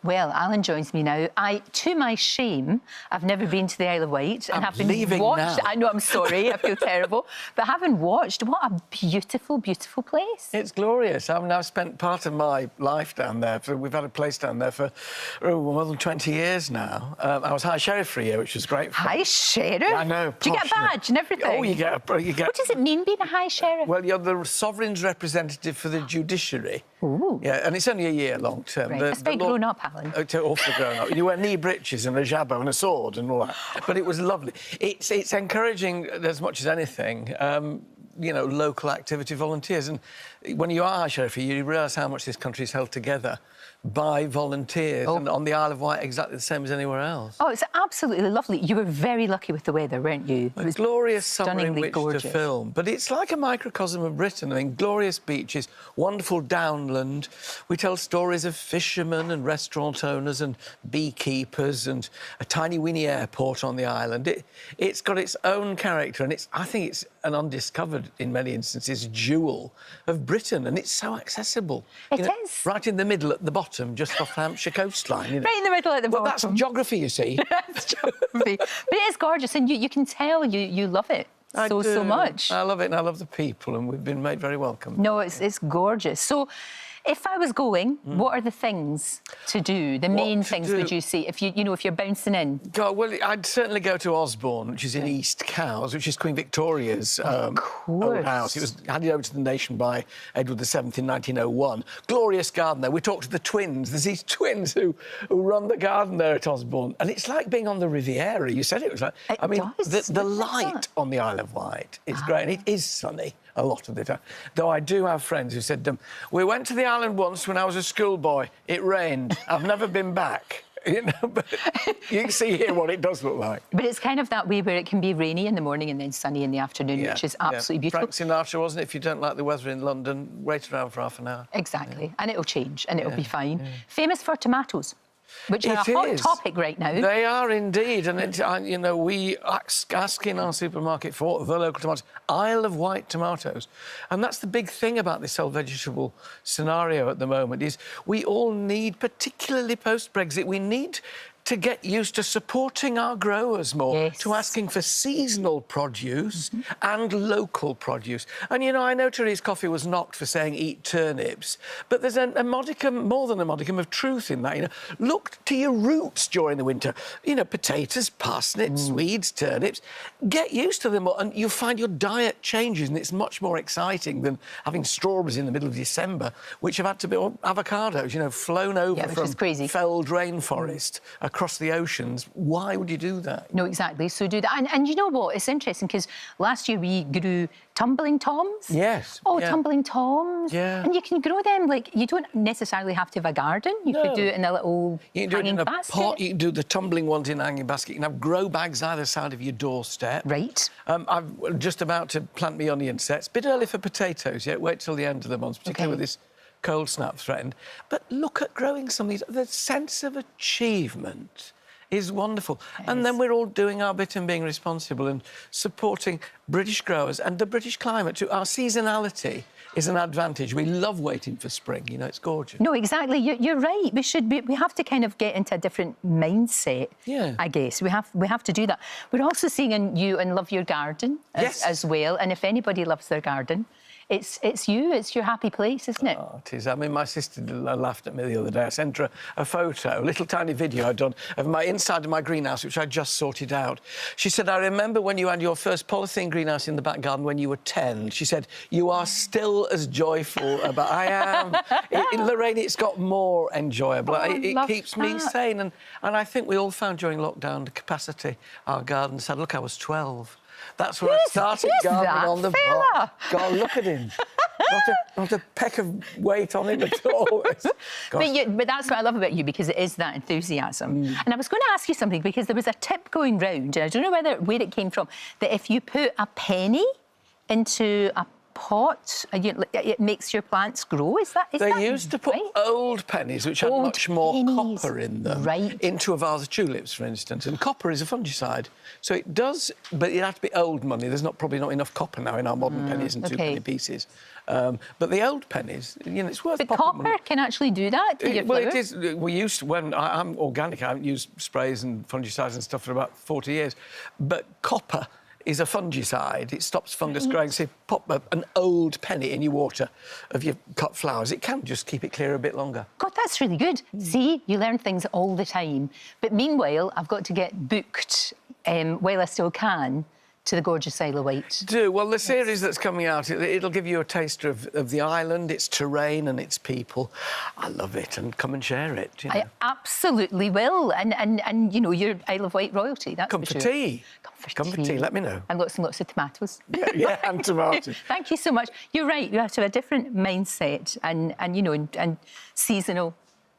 Well, Alan joins me now. To my shame, I've never been to the Isle of Wight and have been watched. Now. I know, I'm sorry, I feel terrible, but having watched, what a beautiful, beautiful place. It's glorious. I mean, I've spent part of my life down there. We've had a place down there for more than 20 years now. I was High Sheriff for a year, which was great fun. High Sheriff? I know. Do you get a badge and everything? Oh, you get. What does it mean, being a High Sheriff? Well, you're the Sovereign's representative for the judiciary. Ooh. Yeah, and it's only a year long term. Right. That's very grown up, Alan. Awfully grown up. You wear knee breeches and a jabot and a sword and all that. But it was lovely. It's encouraging as much as anything. Local activity volunteers. And when you are High Sheriff, you realise how much this country is held together by volunteers. Oh. And on the Isle of Wight, exactly the same as anywhere else. Oh, it's absolutely lovely. You were very lucky with the weather, weren't you? It was glorious summer in which gorgeous. to film. But it's like a microcosm of Britain. I mean, glorious beaches, wonderful downland. We tell stories of fishermen and restaurant owners and beekeepers and a tiny weeny airport on the island. It's got its own character, and I think it's an undiscovered, in many instances, jewel of Britain, and it's so accessible. It is. Right in the middle at the bottom, just off the Hampshire coastline. Right in the middle at the bottom. Well, that's geography, you see. That's geography. But it is gorgeous, and you can tell you love it so much. I love it, and I love the people, and we've been made very welcome. No, it's gorgeous. So, if I was going, what are the things to do? The main things, would you say, if if you're bouncing in? Well, I'd certainly go to Osborne, which is in East Cowes, which is Queen Victoria's old house. It was handed over to the nation by Edward VII in 1901. Glorious garden there. We talked to the twins. There's these twins who run the garden there at Osborne, and it's like being on the Riviera. You said it was like. The light on the Isle of Wight is great, and it is sunny a lot of the time. Though I do have friends who said, we went to the island once when I was a schoolboy. It rained. I've never been back. But you can see here what it does look like. But it's kind of that way where it can be rainy in the morning and then sunny in the afternoon, which is absolutely beautiful. Frank Sinatra, wasn't it? If you don't like the weather in London, wait around for half an hour. Exactly. And it'll change and it'll be fine. Yeah. Famous for tomatoes, which are a hot topic right now. They are indeed, and we ask in our supermarket for the local tomatoes, Isle of Wight tomatoes, and that's the big thing about this whole vegetable scenario at the moment is we all need, particularly post-Brexit, we need to get used to supporting our growers more, to asking for seasonal produce and local produce. And, I know Therese Coffey was knocked for saying eat turnips, but there's a modicum, more than a modicum of truth in that, Look to your roots during the winter. Potatoes, parsnips, weeds, turnips. Get used to them, and you'll find your diet changes, and it's much more exciting than having strawberries in the middle of December, which have had to be, or avocados, flown over from felled rainforest across the oceans. Why would you do that? No, exactly. So do that. And you know what? It's interesting because last year we grew tumbling toms. Yes. Oh, yeah. Tumbling toms. Yeah. And you can grow them, you don't necessarily have to have a garden. You could do it in a little hanging basket. Pot. You can do the tumbling ones in a hanging basket. You can have grow bags either side of your doorstep. Right. I'm just about to plant my onion sets. Bit early for potatoes yet. Wait till the end of the month, particularly with this cold snap threatened. But look at growing some of these. The sense of achievement is wonderful. And then we're all doing our bit and being responsible and supporting British growers and the British climate too. Our seasonality is an advantage. We love waiting for spring, it's gorgeous. No, exactly. You're right. We have to kind of get into a different mindset, I guess. We have to do that. We're also seeing you and love your garden as well. And if anybody loves their garden, it's your happy place, isn't it? Oh, it is. I mean, my sister laughed at me the other day. I sent her a photo, a little tiny video I'd done of my inside of my greenhouse, which I just sorted out. She said, I remember when you had your first polythene greenhouse in the back garden when you were 10. She said, you are still as joyful about... I am. Lorraine, it's got more enjoyable. It keeps me sane. And I think we all found during lockdown the capacity our gardens had. Look, I was 12. That's when I started gardening on the block. God, look at him. Not a peck of weight on him at all. But that's what I love about you, because it is that enthusiasm. And I was going to ask you something, because there was a tip going round, and I don't know where it came from, that if you put a penny into pot. It makes your plants grow. Is that They used to put right? old pennies, which had much more copper in them, into a vase of tulips, for instance. And copper is a fungicide, so it does. But it has to be old money. There's probably not enough copper now in our modern pennies and 2-penny pieces. But the old pennies, it's worth. But copper money. Can actually do that to your Well, it is. We used to, when I'm organic, I haven't used sprays and fungicides and stuff for about 40 years. But copper is a fungicide. It stops fungus growing. So you pop an old penny in your water of your cut flowers. It can just keep it clear a bit longer. God, that's really good. See, you learn things all the time. But meanwhile, I've got to get booked while I still can to the gorgeous Isle of Wight. Well, the series that's coming out, it'll give you a taster of the island, its terrain and its people. I love it, and come and share it. I absolutely will. And you're Isle of Wight royalty, that's Come for tea. Come for tea, let me know. And lots of tomatoes. Yeah, and tomatoes. Thank you so much. You're right, you have to have a different mindset and seasonal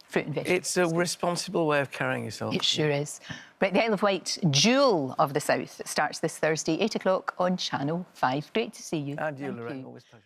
fruit and vegetables. It's a responsible way of carrying yourself. It sure is. Right, the Isle of Wight, Jewel of the South, starts this Thursday, 8 o'clock on Channel 5. Great to see you. And you, Lorraine, always pleasure.